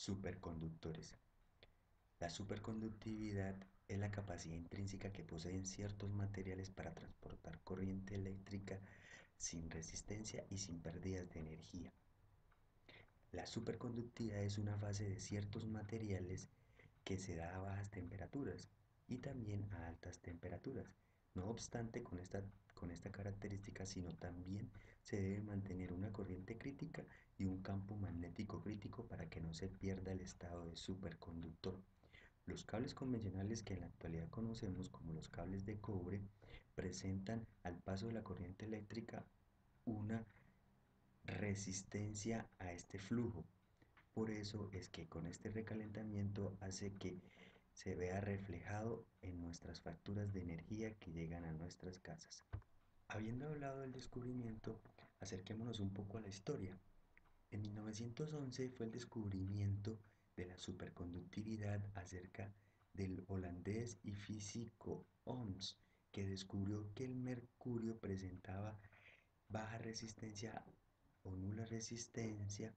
Superconductores. La superconductividad es la capacidad intrínseca que poseen ciertos materiales para transportar corriente eléctrica sin resistencia y sin pérdidas de energía. La superconductividad es una fase de ciertos materiales que se da a bajas temperaturas y también a altas temperaturas. No obstante, con esta característica, sino también se debe mantener una corriente crítica y un campo magnético crítico para que no se pierda el estado de superconductor. Los cables convencionales que en la actualidad conocemos como los cables de cobre presentan al paso de la corriente eléctrica una resistencia a este flujo. Por eso es que con este recalentamiento hace que se vea reflejado en nuestras facturas de energía que llegan a nuestras casas. Habiendo hablado del descubrimiento, acerquémonos un poco a la historia. En 1911 fue el descubrimiento de la superconductividad acerca del holandés y físico Ohms, que descubrió que el mercurio presentaba baja resistencia o nula resistencia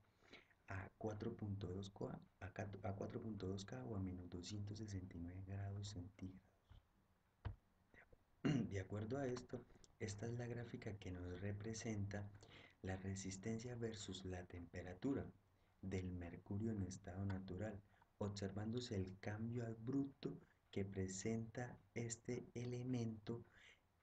a 4.2K, o a menos 269 grados centígrados. De acuerdo a esto, esta es la gráfica que nos representa la resistencia versus la temperatura del mercurio en estado natural, observándose el cambio abrupto que presenta este elemento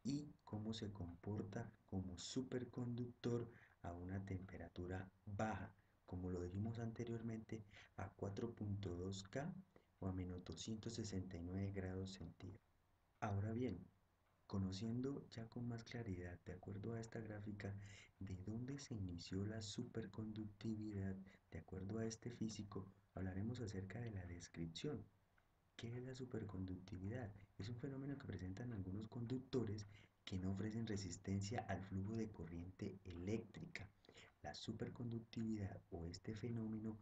y cómo se comporta como superconductor a una temperatura baja, como lo dijimos anteriormente, a 4.2K o a menos 269 grados centígrados. Ahora bien, conociendo ya con más claridad, de acuerdo a esta gráfica, de dónde se inició la superconductividad, de acuerdo a este físico, hablaremos acerca de la descripción. ¿Qué es la superconductividad? Es un fenómeno que presentan algunos conductores que no ofrecen resistencia al flujo de corriente eléctrica. La superconductividad o este fenómeno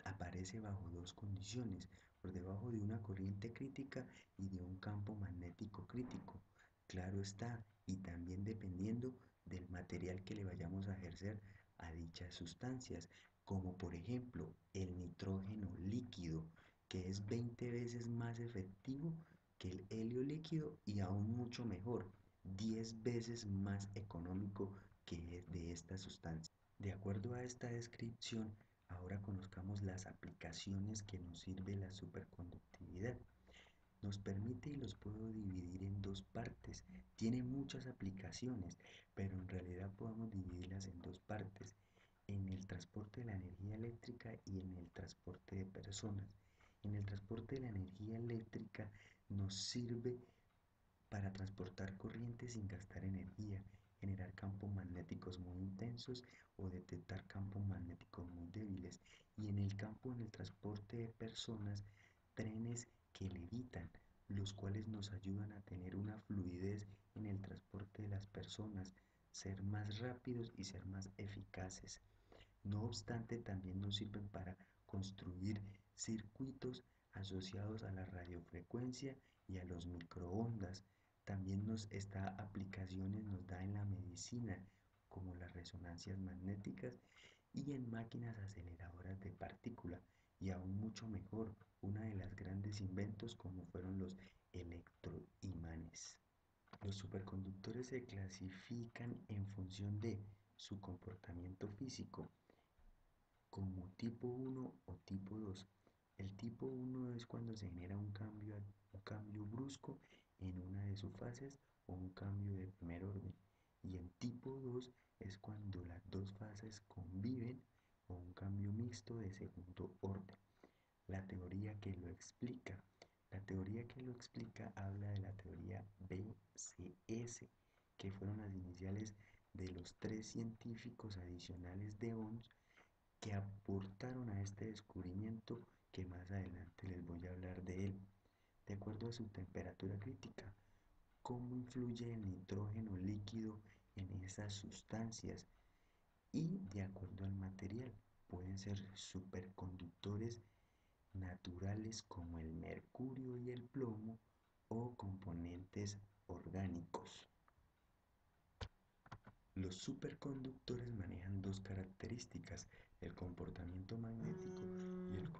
aparece bajo dos condiciones, por debajo de una corriente crítica y de un campo magnético crítico. Claro está, y también dependiendo del material que le vayamos a ejercer a dichas sustancias, como por ejemplo el nitrógeno líquido, que es 20 veces más efectivo que el helio líquido y aún mucho mejor, 10 veces más económico que es de esta sustancia. De acuerdo a esta descripción, ahora conozcamos las aplicaciones que nos sirve la superconductividad. Nos permite y los puedo dividir en dos partes. Tiene muchas aplicaciones, pero en realidad podemos dividirlas en dos partes, en el transporte de la energía eléctrica y en el transporte de personas. En el transporte de la energía eléctrica nos sirve para transportar corrientes sin gastar energía, generar campos magnéticos muy intensos o detectar campos magnéticos muy débiles. Y en el campo, en el transporte de personas, trenes que levitan, los cuales nos ayudan a tener una fluidez en el transporte de las personas, ser más rápidos y ser más eficaces. No obstante, también nos sirven para construir circuitos asociados a la radiofrecuencia y a los microondas. También esta aplicaciones nos da en la medicina, como las resonancias magnéticas y en máquinas aceleradoras de partícula, y aún mucho mejor, una de las grandes inventos como fueron los electroimanes. Los superconductores se clasifican en función de su comportamiento físico como tipo 1 o tipo 2. El tipo 1 es cuando se genera un cambio brusco en una de sus fases o un cambio de primer orden. Y el tipo 2 es cuando las dos fases conviven o un cambio mixto de segundo orden. La teoría que lo explica. La teoría que lo explica habla de la teoría BCS, que fueron las iniciales de los tres científicos adicionales de Ohms que aportaron a este descubrimiento que más adelante les voy a hablar de él. De acuerdo a su temperatura crítica, cómo influye el nitrógeno líquido en esas sustancias y de acuerdo al material, pueden ser superconductores naturales como el mercurio y el plomo o componentes orgánicos. Los superconductores manejan dos características, el comportamiento magnético y el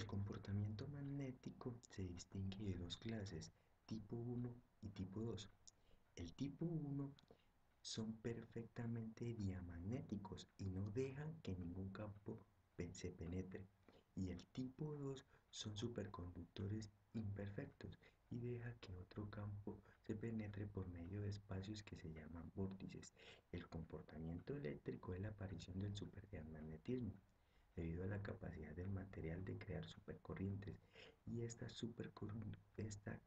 El comportamiento magnético se distingue de dos clases, tipo 1 y tipo 2. El tipo 1 son perfectamente diamagnéticos y no dejan que ningún campo se penetre. Y el tipo 2 son superconductores imperfectos y deja que otro campo se penetre por medio de espacios que se llaman vórtices. El comportamiento eléctrico es la aparición del superdiamagnetismo debido a la capacidad del material de crear supercorrientes y esta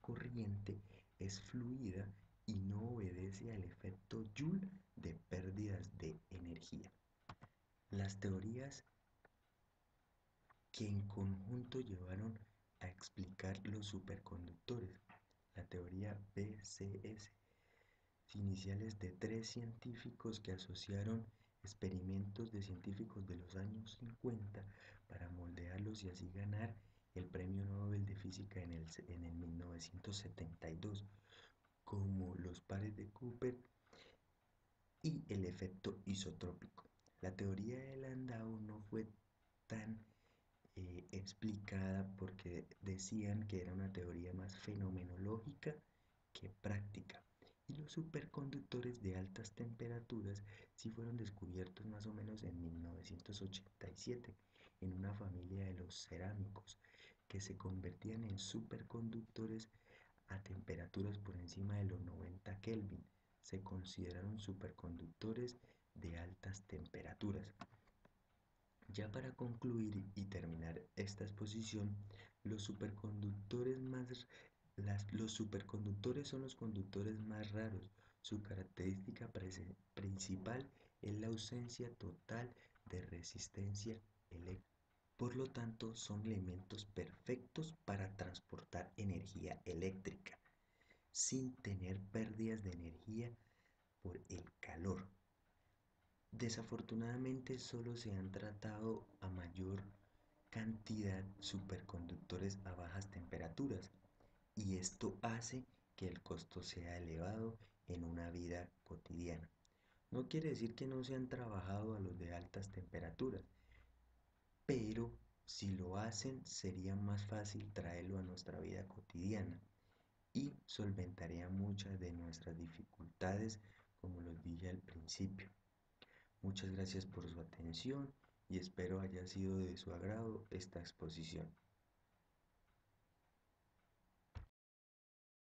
corriente es fluida y no obedece al efecto Joule de pérdidas de energía. Las teorías que en conjunto llevaron a explicar los superconductores, la teoría BCS, iniciales de tres científicos que asociaron experimentos de científicos de los años 50 para moldearlos y así ganar el Premio Nobel de Física en el 1972, como los pares de Cooper y el efecto isotrópico. La teoría de Landau no fue tan explicada porque decían que era una teoría más fenomenológica que práctica. Y los superconductores de altas temperaturas sí fueron descubiertos más o menos en 1987 en una familia de los cerámicos que se convertían en superconductores a temperaturas por encima de los 90 Kelvin. Se consideraron superconductores de altas temperaturas. Ya para concluir y terminar esta exposición, los superconductores los superconductores son los conductores más raros. Su característica principal es la ausencia total de resistencia eléctrica. Por lo tanto, son elementos perfectos para transportar energía eléctrica sin tener pérdidas de energía por el calor. Desafortunadamente solo se han tratado a mayor cantidad superconductores a bajas temperaturas y esto hace que el costo sea elevado en una vida cotidiana. No quiere decir que no se han trabajado a los de altas temperaturas, pero si lo hacen sería más fácil traerlo a nuestra vida cotidiana y solventaría muchas de nuestras dificultades, como los dije al principio. Muchas gracias por su atención y espero haya sido de su agrado esta exposición.